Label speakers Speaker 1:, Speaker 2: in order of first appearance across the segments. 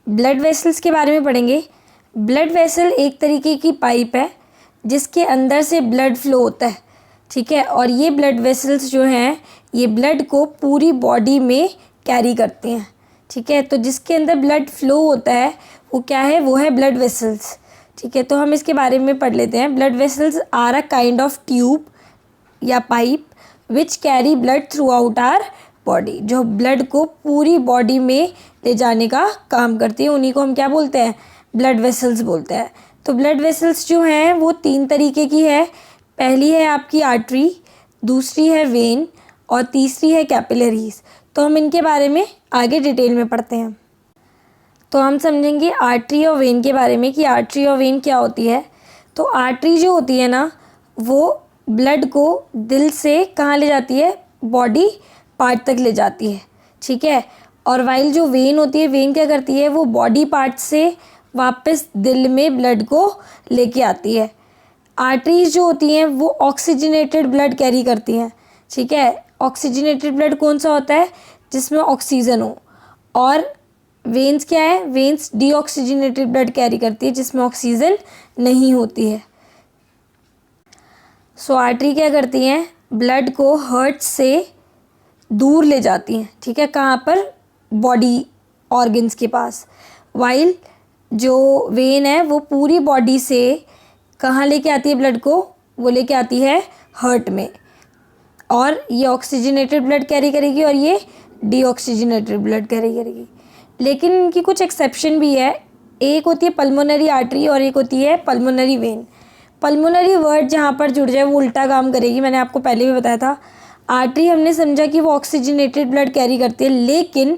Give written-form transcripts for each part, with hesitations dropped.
Speaker 1: Blood vessels के बारे में पढ़ेंगे। ब्लड वेसल एक तरीके की पाइप है जिसके अंदर से ब्लड फ्लो होता है, ठीक है। और ये ब्लड वेसल्स जो हैं ये ब्लड को पूरी बॉडी में कैरी करते हैं, ठीक है। तो जिसके अंदर ब्लड फ्लो होता है वो क्या है, वो है ब्लड वेसल्स, ठीक है। तो हम इसके बारे में पढ़ लेते हैं। Blood vessels are a kind of tube या pipe which carry blood throughout our body, जो ब्लड को पूरी बॉडी में ले जाने का काम करती है, उन्हीं को हम क्या बोलते हैं, ब्लड वेसल्स बोलते हैं। तो ब्लड वेसल्स जो हैं वो 3 तरीके की है। पहली है आपकी आर्टरी, दूसरी है वेन और तीसरी है कैपिलरीज। तो हम इनके बारे में आगे डिटेल में पढ़ते हैं। तो हम समझेंगे आर्टरी और वेन के बारे में कि आर्टरी और वेन क्या होती है। तो आर्टरी जो होती है ना वो ब्लड को दिल से कहाँ ले जाती है, बॉडी पार्ट तक ले जाती है, ठीक है। और वाइल जो वेन होती है, वेन क्या करती है, वो बॉडी पार्ट से वापस दिल में ब्लड को लेके आती है। आर्टरीज जो होती हैं वो ऑक्सीजनेटेड ब्लड कैरी करती हैं, ठीक है। ऑक्सीजनेटेड ब्लड कौन सा होता है, जिसमें ऑक्सीजन हो। और वेन्स क्या है, वेन्स डीऑक्सीजनेटेड ब्लड कैरी करती है जिसमें ऑक्सीजन नहीं होती है। सो आर्टरी क्या करती हैं, ब्लड को हार्ट से दूर ले जाती हैं, ठीक है, कहाँ पर, बॉडी ऑर्गन्स के पास। वाइल जो वेन है वो पूरी बॉडी से कहाँ लेके आती है ब्लड को, वो लेके आती है हार्ट में। और ये ऑक्सीजनेटेड ब्लड कैरी करेगी और ये डीऑक्सीजनेटेड ब्लड कैरी करेगी। लेकिन इनकी कुछ एक्सेप्शन भी है। एक होती है पल्मोनरी आर्टरी और एक होती है पल्मोनरी वेन। पल्मोनरी वर्ड जहाँ पर जुड़ जाए वो उल्टा काम करेगी, मैंने आपको पहले भी बताया था। आर्टरी हमने समझा कि वो ऑक्सीजनेटेड ब्लड कैरी करती है, लेकिन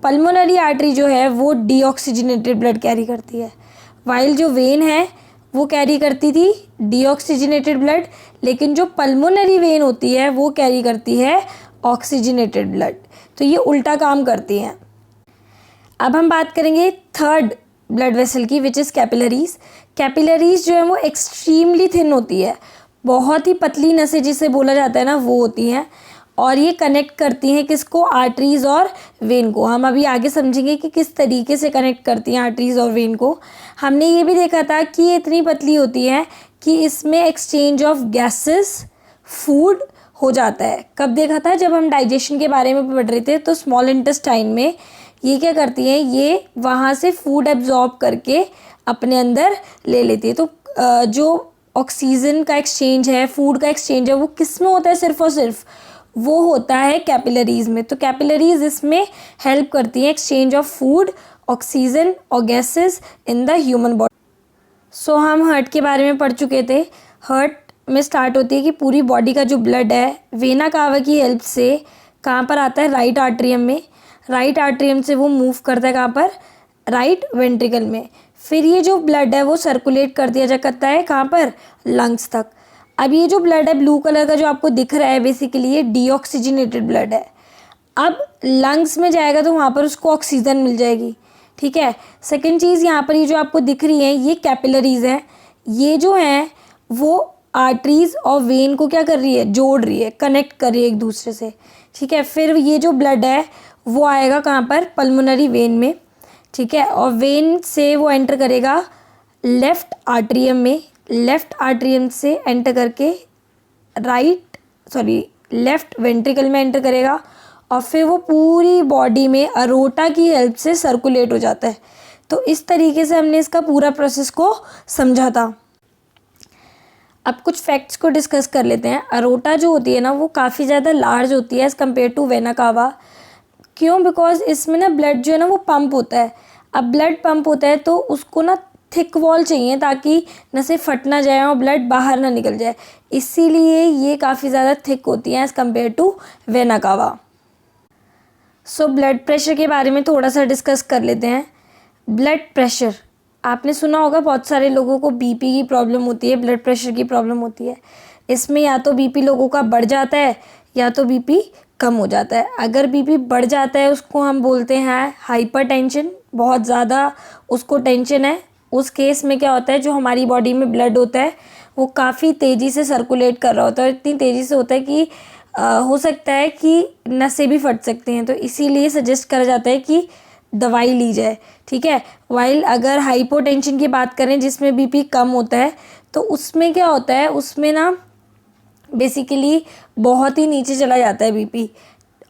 Speaker 1: पल्मोनरी आर्टरी जो है वो डीऑक्सीजनेटेड ब्लड कैरी करती है। वाइल जो वेन है वो कैरी करती थी डीऑक्सीजनेटेड ब्लड, लेकिन जो पल्मोनरी वेन होती है वो कैरी करती है ऑक्सीजनेटेड ब्लड। तो ये उल्टा काम करती हैं। अब हम बात करेंगे थर्ड ब्लड वेसल की, विच इज़ कैपिलरीज। कैपिलरीज जो है वो एक्सट्रीमली थिन होती है, बहुत ही पतली नसें जिसे बोला जाता है ना वो होती हैं। और ये कनेक्ट करती हैं किसको, आर्टरीज और वेन को। हम अभी आगे समझेंगे कि किस तरीके से कनेक्ट करती हैं आर्टरीज और वेन को। हमने ये भी देखा था कि ये इतनी पतली होती है कि इसमें एक्सचेंज ऑफ गैसेस, फूड हो जाता है। कब देखा था, जब हम डाइजेशन के बारे में पढ़ रहे थे। तो स्मॉल इंटेस्टाइन में ये क्या करती हैं, ये वहाँ से फूड एब्जॉर्ब करके अपने अंदर ले लेती है। तो जो ऑक्सीजन का एक्सचेंज है, फूड का एक्सचेंज है, वो किस में होता है, सिर्फ और सिर्फ वो होता है कैपिलरीज में। तो कैपिलरीज इसमें हेल्प करती हैं एक्सचेंज ऑफ फूड, ऑक्सीजन और gases in the human body. So हम हार्ट के बारे में पढ़ चुके थे। हार्ट में स्टार्ट होती है कि पूरी बॉडी का जो ब्लड है वेना कावा की हेल्प से कहाँ पर आता है, राइट आर्ट्रियम में। राइट आर्ट्रियम से वो मूव करता है कहाँ पर, राइट वेंट्रिकल में। फिर ये जो ब्लड है वो सर्कुलेट कर दिया जा करता है कहाँ पर, लंग्स तक। अब ये जो ब्लड है ब्लू कलर का जो आपको दिख रहा है, बेसिकली ये डीऑक्सीजनेटेड ब्लड है। अब लंग्स में जाएगा तो वहाँ पर उसको ऑक्सीजन मिल जाएगी, ठीक है। सेकंड चीज़ यहाँ पर ये जो आपको दिख रही है ये कैपिलरीज हैं। ये जो हैं वो आर्टरीज और वेन को क्या कर रही है, जोड़ रही है, कनेक्ट कर रही है एक दूसरे से, ठीक है। फिर ये जो ब्लड है वो आएगा कहाँ पर, पल्मोनरी वेन में, ठीक है। और वेन से वो एंटर करेगा लेफ़्ट आर्ट्रियम में, लेफ़्ट आर्ट्रियम से एंटर करके लेफ़्ट वेंट्रिकल में एंटर करेगा और फिर वो पूरी बॉडी में अरोटा की हेल्प से सर्कुलेट हो जाता है। तो इस तरीके से हमने इसका पूरा प्रोसेस को समझा था। अब कुछ फैक्ट्स को डिस्कस कर लेते हैं। अरोटा जो होती है ना वो काफ़ी ज़्यादा लार्ज होती है as compare to vena cava. क्यों, बिकॉज इसमें ना ब्लड जो है ना वो पंप होता है। अब ब्लड पंप होता है तो उसको ना थिक वॉल चाहिए ताकि नसें फट ना जाए और ब्लड बाहर ना निकल जाए, इसीलिए ये काफ़ी ज़्यादा थिक होती हैं as compare to vena cava. So blood pressure के बारे में थोड़ा सा डिस्कस कर लेते हैं। ब्लड प्रेशर आपने सुना होगा, बहुत सारे लोगों को बीपी की प्रॉब्लम होती है, ब्लड प्रेशर की प्रॉब्लम होती है। इसमें या तो बीपी लोगों का बढ़ जाता है या तो बीपी कम हो जाता है। अगर बीपी बढ़ जाता है उसको हम बोलते हैं हाइपरटेंशन, बहुत ज़्यादा उसको टेंशन है। उस केस में क्या होता है, जो हमारी बॉडी में ब्लड होता है वो काफ़ी तेज़ी से सर्कुलेट कर रहा होता है, इतनी तेज़ी से होता है कि हो सकता है कि नसें भी फट सकती हैं। तो इसीलिए सजेस्ट करा जाता है कि दवाई ली जाए, ठीक है। वाइल अगर हाइपोटेंशन की बात करें जिसमें बीपी कम होता है, तो उसमें क्या होता है, उसमें ना बेसिकली बहुत ही नीचे चला जाता है बीपी,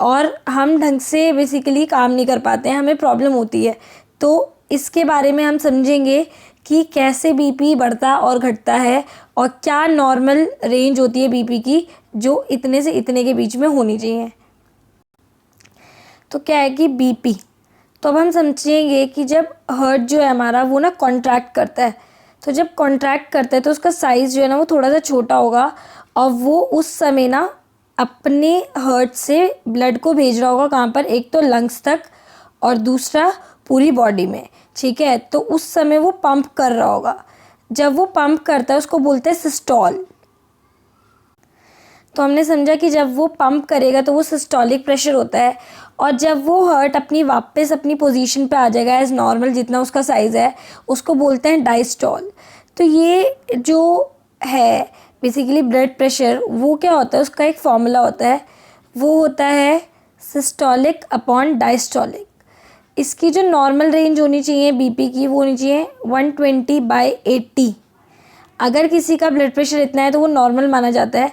Speaker 1: और हम ढंग से बेसिकली काम नहीं कर पाते हैं, हमें प्रॉब्लम होती है। तो इसके बारे में हम समझेंगे कि कैसे बीपी बढ़ता और घटता है, और क्या नॉर्मल रेंज होती है बीपी की जो इतने से इतने के बीच में होनी चाहिए। तो क्या है कि बीपी, तो अब हम समझेंगे कि जब हार्ट जो है हमारा वो ना कॉन्ट्रैक्ट करता है, तो जब कॉन्ट्रैक्ट करता है तो उसका साइज़ जो है ना वो थोड़ा सा छोटा होगा, और वो उस समय ना अपने हार्ट से ब्लड को भेज रहा होगा कहाँ पर, एक तो लंग्स तक और दूसरा पूरी बॉडी में, ठीक है। तो उस समय वो पंप कर रहा होगा, जब वो पंप करता है उसको बोलते हैं सिस्टोल। तो हमने समझा कि जब वो पंप करेगा तो वो सिस्टोलिक प्रेशर होता है, और जब वो हार्ट वापस अपनी पोजीशन पे आ जाएगा एज नॉर्मल जितना उसका साइज़ है, उसको बोलते हैं डायस्टोल। तो ये जो है बेसिकली ब्लड प्रेशर, वो क्या होता है, उसका एक फॉर्मूला होता है, वो होता है सिस्टोलिक अपॉन डायस्टोलिक। इसकी जो नॉर्मल रेंज होनी चाहिए बीपी की, वो होनी चाहिए 120/80। अगर किसी का ब्लड प्रेशर इतना है तो वो नॉर्मल माना जाता है,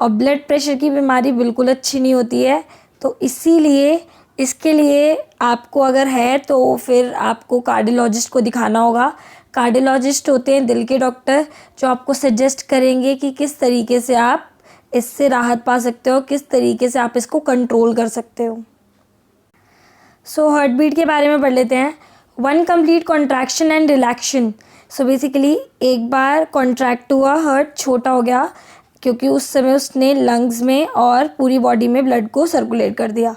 Speaker 1: और ब्लड प्रेशर की बीमारी बिल्कुल अच्छी नहीं होती है। तो इसीलिए इसके लिए आपको अगर है तो फिर आपको कार्डियोलॉजिस्ट को दिखाना होगा। कार्डियोलॉजिस्ट होते हैं दिल के डॉक्टर, जो आपको सजेस्ट करेंगे कि किस तरीके से आप इससे राहत पा सकते हो, किस तरीके से आप इसको कंट्रोल कर सकते हो। सो हार्ट बीट के बारे में पढ़ लेते हैं। 1 complete contraction and रिलैक्शन। So basically एक बार कॉन्ट्रैक्ट हुआ, हार्ट छोटा हो गया क्योंकि उस समय उसने लंग्स में और पूरी बॉडी में ब्लड को सर्कुलेट कर दिया,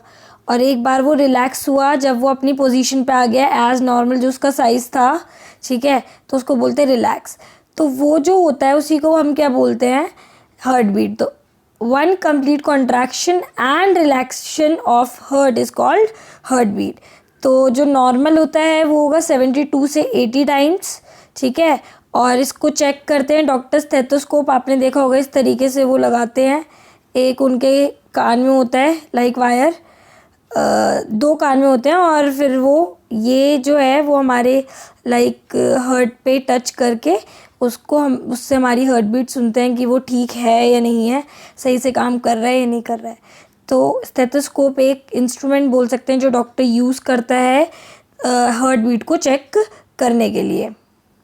Speaker 1: और एक बार वो रिलैक्स हुआ जब वो अपनी पोजीशन पे आ गया एज नॉर्मल जो उसका साइज़ था, ठीक है, तो उसको बोलते हैं रिलैक्स। तो वो जो होता है उसी को हम क्या बोलते हैं, हार्ट बीट। तो 1 complete contraction and relaxation of heart is called heart beat. तो जो नॉर्मल होता है वो होगा 72 से 80 टाइम्स, ठीक है। और इसको चेक करते हैं डॉक्टर स्टेथोस्कोप, आपने देखा होगा इस तरीके से वो लगाते हैं, एक उनके कान में होता है लाइक वायर, 2 कान में होते हैं, और फिर वो ये जो है वो हमारे लाइक हार्ट पे टच करके उसको हम उससे हमारी हार्ट बीट सुनते हैं कि वो ठीक है या नहीं है, सही से काम कर रहा है या नहीं कर रहा है। तो स्टेथोस्कोप एक इंस्ट्रूमेंट बोल सकते हैं जो डॉक्टर यूज़ करता है हार्ट बीट को चेक करने के लिए।